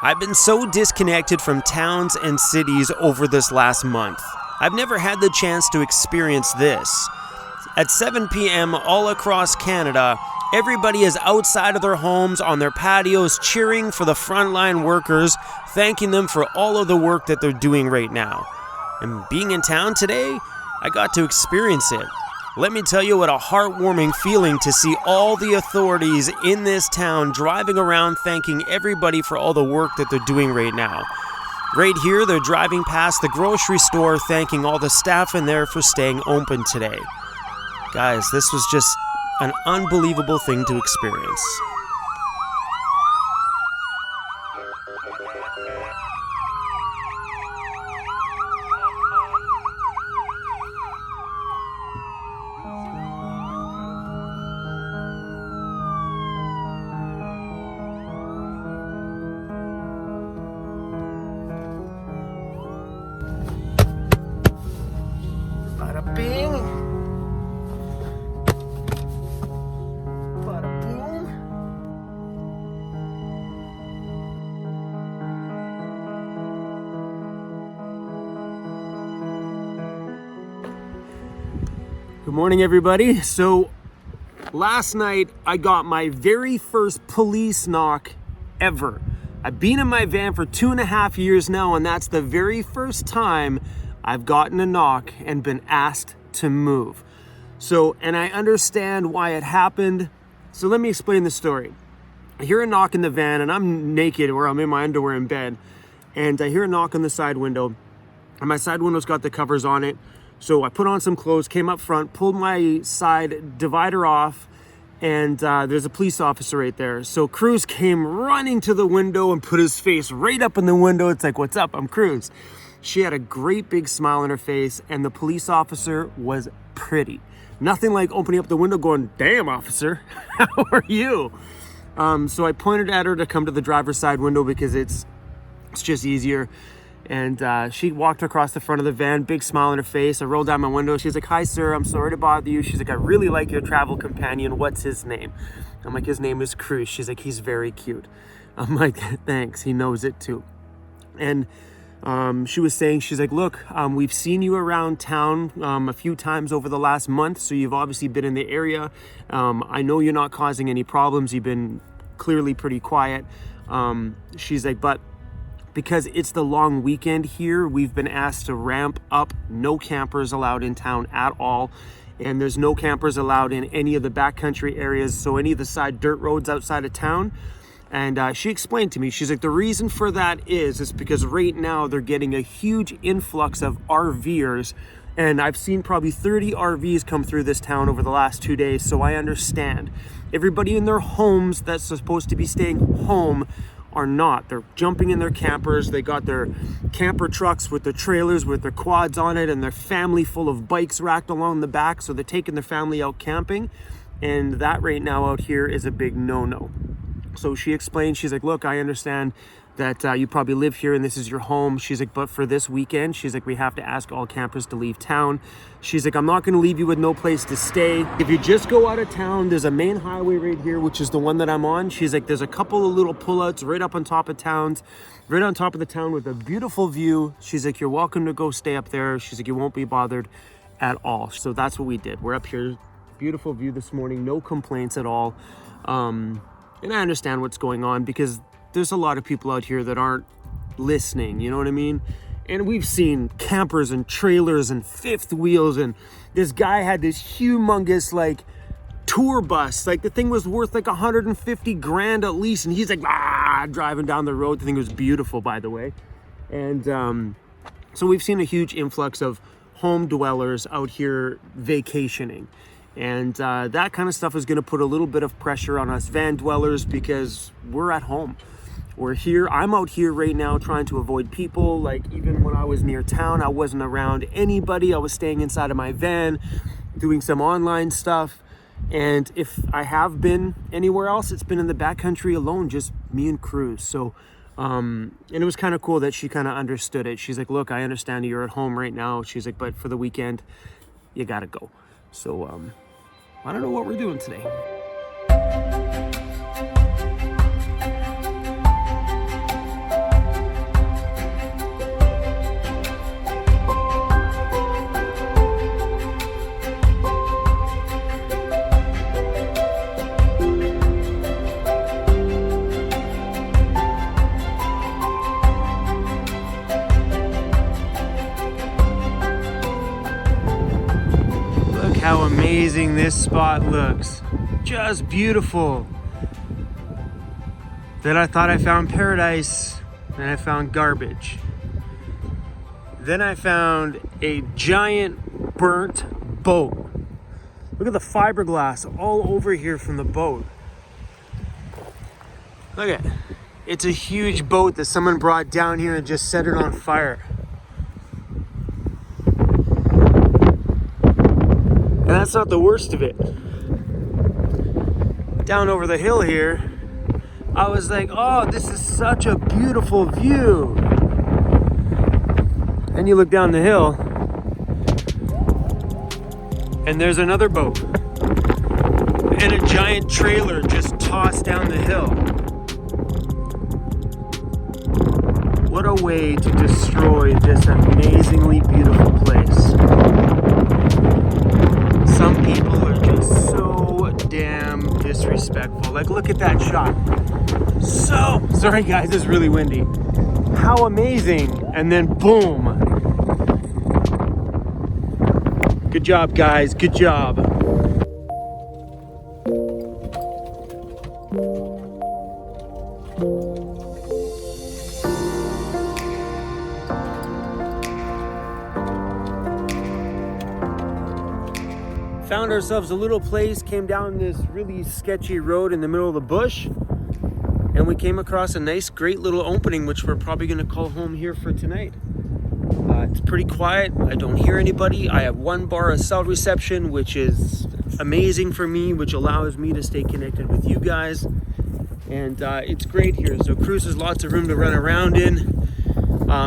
I've been so disconnected from towns and cities over this last month. I've never had the chance to experience this. At 7 p.m. all across Canada, everybody is outside of their homes on their patios cheering for the frontline workers, thanking them for all of the work that they're doing right now. And being in town today, I got to experience it. Let me tell you what a heartwarming feeling to see all the authorities in this town driving around thanking everybody for all the work that they're doing right now. Right here, they're driving past the grocery store thanking all the staff in there for staying open today. Guys, this was just an unbelievable thing to experience. Bada bing. Bada boom. Good morning, everybody. So last night I got my very first police knock ever. I've been in my van for 2.5 years now, and that's the very first time I've gotten a knock and been asked to move. So, and I understand why it happened. So let me explain the story. I hear a knock in the van, and I'm naked or I'm in my underwear in bed, and I hear a knock on the side window, and my side window's got the covers on it. So I put on some clothes, came up front, pulled my side divider off, and there's a police officer right there. So CRUZ came running to the window and put his face right up in the window. It's like, "What's up? I'm CRUZ." She had a great big smile on her face, and the police officer was pretty. Nothing like opening up the window going, "Damn, officer, how are you?" So I pointed at her to come to the driver's side window because it's just easier. And she walked across the front of the van, big smile on her face. I rolled down my window. She's like, "Hi, sir, I'm sorry to bother you." She's like, "I really like your travel companion. What's his name?" I'm like, "His name is CRUZ." She's like, "He's very cute." I'm like, "Thanks, he knows it too." And she was saying, she's like, "Look, we've seen you around town a few times over the last month, so you've obviously been in the area. I know you're not causing any problems. You've been clearly pretty quiet." She's like, "But because it's the long weekend here, we've been asked to ramp up. No campers allowed in town at all. And there's no campers allowed in any of the backcountry areas, so any of the side dirt roads outside of town." And she explained to me, she's like, "The reason for that is because right now they're getting a huge influx of RVers. And I've seen probably 30 RVs come through this town over the last 2 days, so I understand. Everybody in their homes that's supposed to be staying home are not. They're jumping in their campers. They got their camper trucks with their trailers with their quads on it and their family full of bikes racked along the back. So they're taking their family out camping. And that right now out here is a big no-no." So she explained, she's like, "Look, I understand that you probably live here and this is your home." She's like, "But for this weekend," she's like, "we have to ask all campers to leave town." She's like, "I'm not going to leave you with no place to stay. If you just go out of town, there's a main highway right here, which is the one that I'm on." She's like, "There's a couple of little pullouts right up on top of towns, right on top of the town with a beautiful view." She's like, "You're welcome to go stay up there." She's like, "You won't be bothered at all." So that's what we did. We're up here, beautiful view this morning, no complaints at all. And I understand what's going on because there's a lot of people out here that aren't listening, you know what I mean? And we've seen campers and trailers and fifth wheels, and this guy had this humongous like tour bus. Like the thing was worth like 150 grand at least, and he's like driving down the road. The thing was beautiful, by the way. And so we've seen a huge influx of home dwellers out here vacationing. And that kind of stuff is going to put a little bit of pressure on us van dwellers because we're at home. We're here. I'm out here right now trying to avoid people. Like even when I was near town, I wasn't around anybody. I was staying inside of my van, doing some online stuff. And if I have been anywhere else, it's been in the backcountry alone, just me and CRUZ. So, and it was kind of cool that she kind of understood it. She's like, "Look, I understand you're at home right now." She's like, "But for the weekend, you got to go." So, I don't know what we're doing today. amazing this spot looks. Just beautiful. Then I thought I found paradise, and I found garbage. Then I found a giant burnt boat. Look at the fiberglass all over here from the boat. Look at it. It's a huge boat that someone brought down here and just set it on fire. And that's not the worst of it. Down over the hill here, I was like, oh, this is such a beautiful view. Then you look down the hill, and there's another boat. And a giant trailer just tossed down the hill. What a way to destroy this amazingly beautiful place. Some people are just so damn disrespectful. Like, look at that shot. So, sorry guys, it's really windy. How amazing. And then boom. Good job, guys. Good job. Found ourselves a little place, came down this really sketchy road in the middle of the bush, and we came across a nice, great little opening, which we're probably gonna call home here for tonight. It's pretty quiet. I don't hear anybody. I have 1 bar of cell reception, which is amazing for me, which allows me to stay connected with you guys. And it's great here. So CRUZ has lots of room to run around in.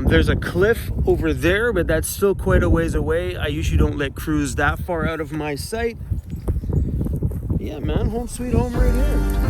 There's a cliff over there, but that's still quite a ways away. I usually don't let CRUZ that far out of my sight. Yeah, man, home sweet home right here.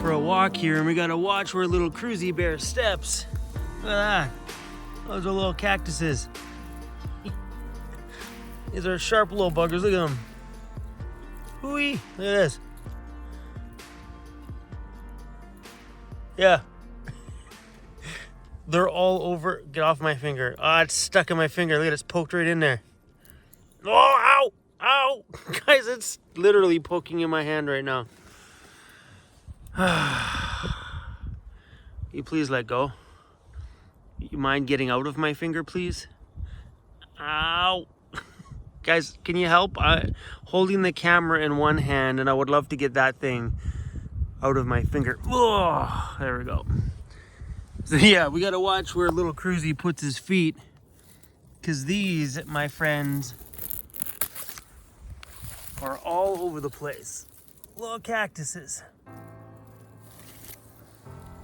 For a walk here, and we gotta watch where little CRUZ bear steps. Look at that. Those are little cactuses. These are sharp little buggers. Look at them. Hooey. Look at this. Yeah. They're all over. Get off my finger. Ah, it's stuck in my finger. Look at it. It's poked right in there. Oh, ow. Ow. Guys, it's literally poking in my hand right now. You please let go. You mind getting out of my finger, please? Ow. Guys, can you help? I'm holding the camera in one hand, and I would love to get that thing out of my finger. Oh, there we go. So yeah, we gotta watch where little CRUZ puts his feet, because these, my friends, are all over the place. Little cactuses.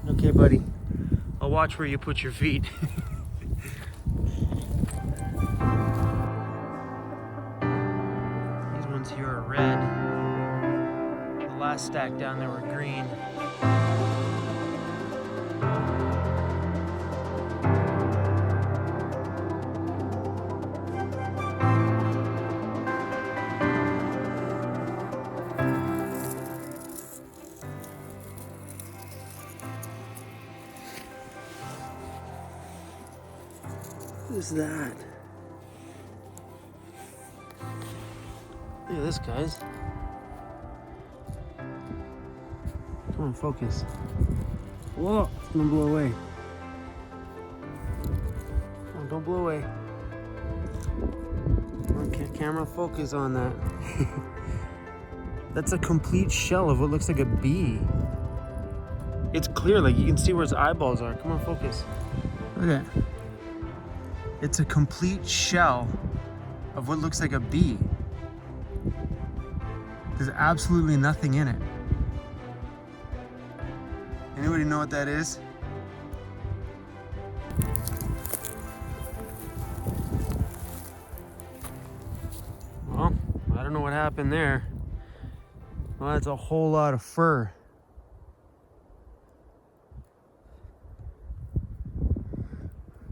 Okay, buddy. I'll watch where you put your feet. These ones here are red. The last stack down there were green. Who's that? Look at this, guys. Come on, focus. Whoa, it's gonna blow away. Oh, don't blow away. Okay, camera, focus on that. That's a complete shell of what looks like a bee. It's clear, like you can see where its eyeballs are. Come on, focus. Look at that. It's a complete shell of what looks like a bee. There's absolutely nothing in it. Anybody know what that is? Well, I don't know what happened there. Well, that's a whole lot of fur.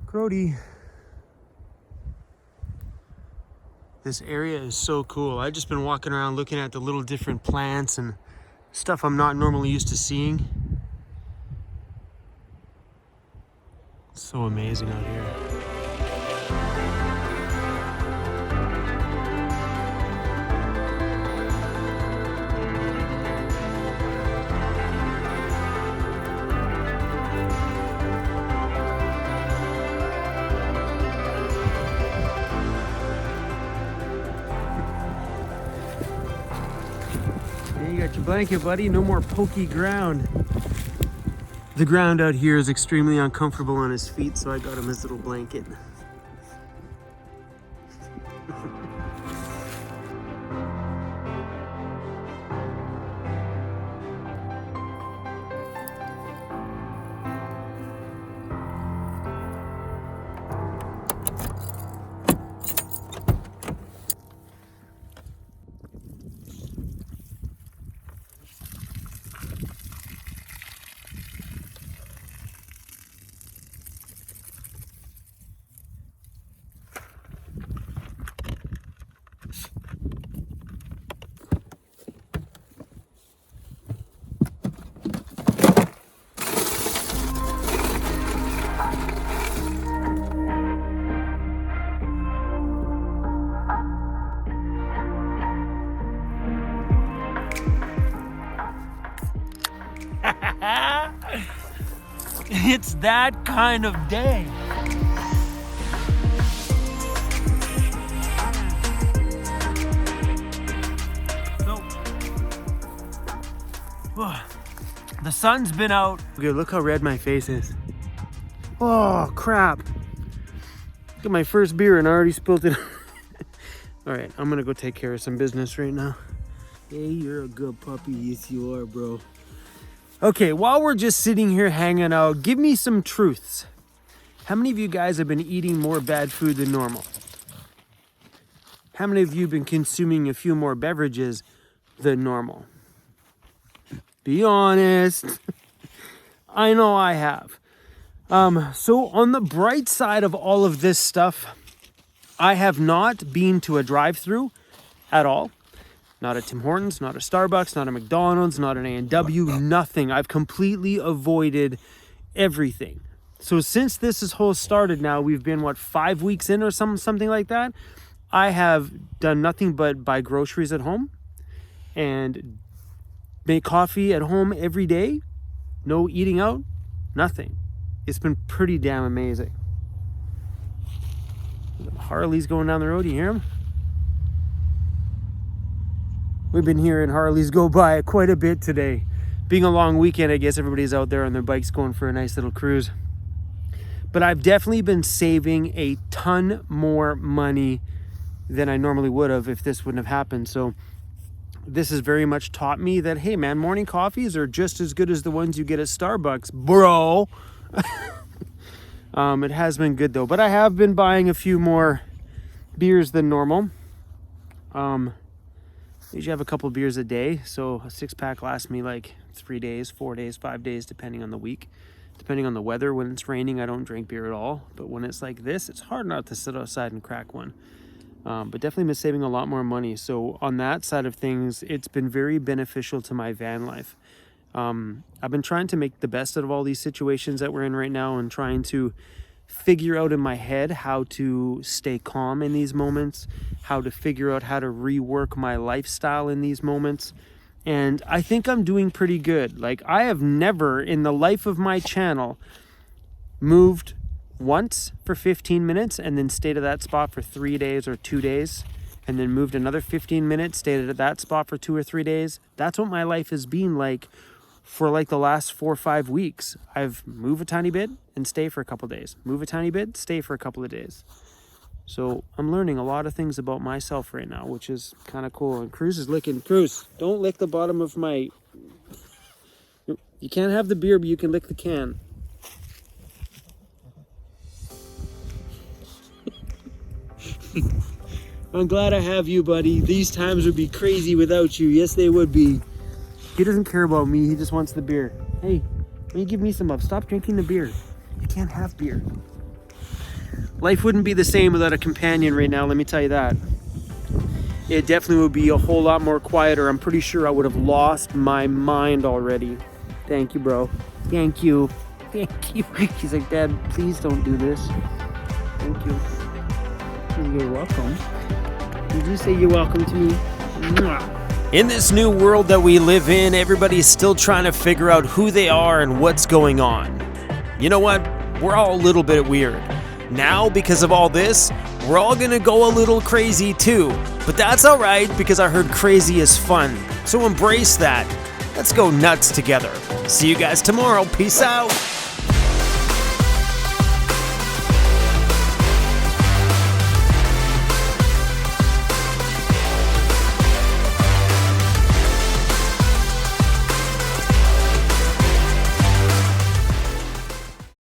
Grody. This area is so cool. I've just been walking around looking at the little different plants and stuff I'm not normally used to seeing. It's so amazing out here. You got your blanket, buddy. No more pokey ground. The ground out here is extremely uncomfortable on his feet, so I got him his little blanket. It's that kind of day. So, the sun's been out. Okay, look how red my face is. Oh, crap. Look at my first beer and I already spilled it. All right, I'm gonna go take care of some business right now. Hey, you're a good puppy. Yes, you are, bro. Okay, while we're just sitting here hanging out, give me some truths. How many of you guys have been eating more bad food than normal? How many of you have been consuming a few more beverages than normal? Be honest. I know I have. So on the bright side of all of this stuff, I have not been to a drive-thru at all. Not a Tim Hortons, not a Starbucks, not a McDonald's, not an A&W, nothing. I've completely avoided everything. So since this is whole started now, we've been, 5 weeks in or something like that? I have done nothing but buy groceries at home and make coffee at home every day. No eating out, nothing. It's been pretty damn amazing. Harley's going down the road, you hear him? We've been hearing Harleys go by quite a bit today. Being a long weekend, I guess everybody's out there on their bikes going for a nice little cruise. But I've definitely been saving a ton more money than I normally would have if this wouldn't have happened. So this has very much taught me that, hey man, morning coffees are just as good as the ones you get at Starbucks, bro. It has been good though. But I have been buying a few more beers than normal. I usually have a couple beers a day, so a 6-pack lasts me like 3 days, 4 days, 5 days, depending on the week. Depending on the weather. When it's raining, I don't drink beer at all. But when it's like this, it's hard not to sit outside and crack one. But definitely been saving a lot more money. So on that side of things, it's been very beneficial to my van life. I've been trying to make the best out of all these situations that we're in right now and trying to figure out in my head how to stay calm in these moments, how to figure out how to rework my lifestyle in these moments. And I think I'm doing pretty good. Like, I have never in the life of my channel moved once for 15 minutes and then stayed at that spot for 3 days or 2 days and then moved another 15 minutes, stayed at that spot for 2 or 3 days. That's what my life has been like for like the last 4 or 5 weeks. I've moved a tiny bit and stay for a couple of days. Move a tiny bit, stay for a couple of days. So I'm learning a lot of things about myself right now, which is kind of cool. And CRUZ is licking. CRUZ, don't lick the bottom of my... You can't have the beer, but you can lick the can. I'm glad I have you, buddy. These times would be crazy without you. Yes, they would be. He doesn't care about me. He just wants the beer. Hey, why don't you give me some up? Stop drinking the beer. You can't have beer. Life wouldn't be the same without a companion right now, let me tell you that. It definitely would be a whole lot more quieter. I'm pretty sure I would have lost my mind already. Thank you, bro. Thank you. Thank you. He's like, Dad, please don't do this. Thank you. You're welcome. Did you say you're welcome to me? In this new world that we live in, everybody's still trying to figure out who they are and what's going on. You know what? We're all a little bit weird. Now, because of all this, we're all gonna go a little crazy too. But that's alright, because I heard crazy is fun. So embrace that. Let's go nuts together. See you guys tomorrow. Peace out.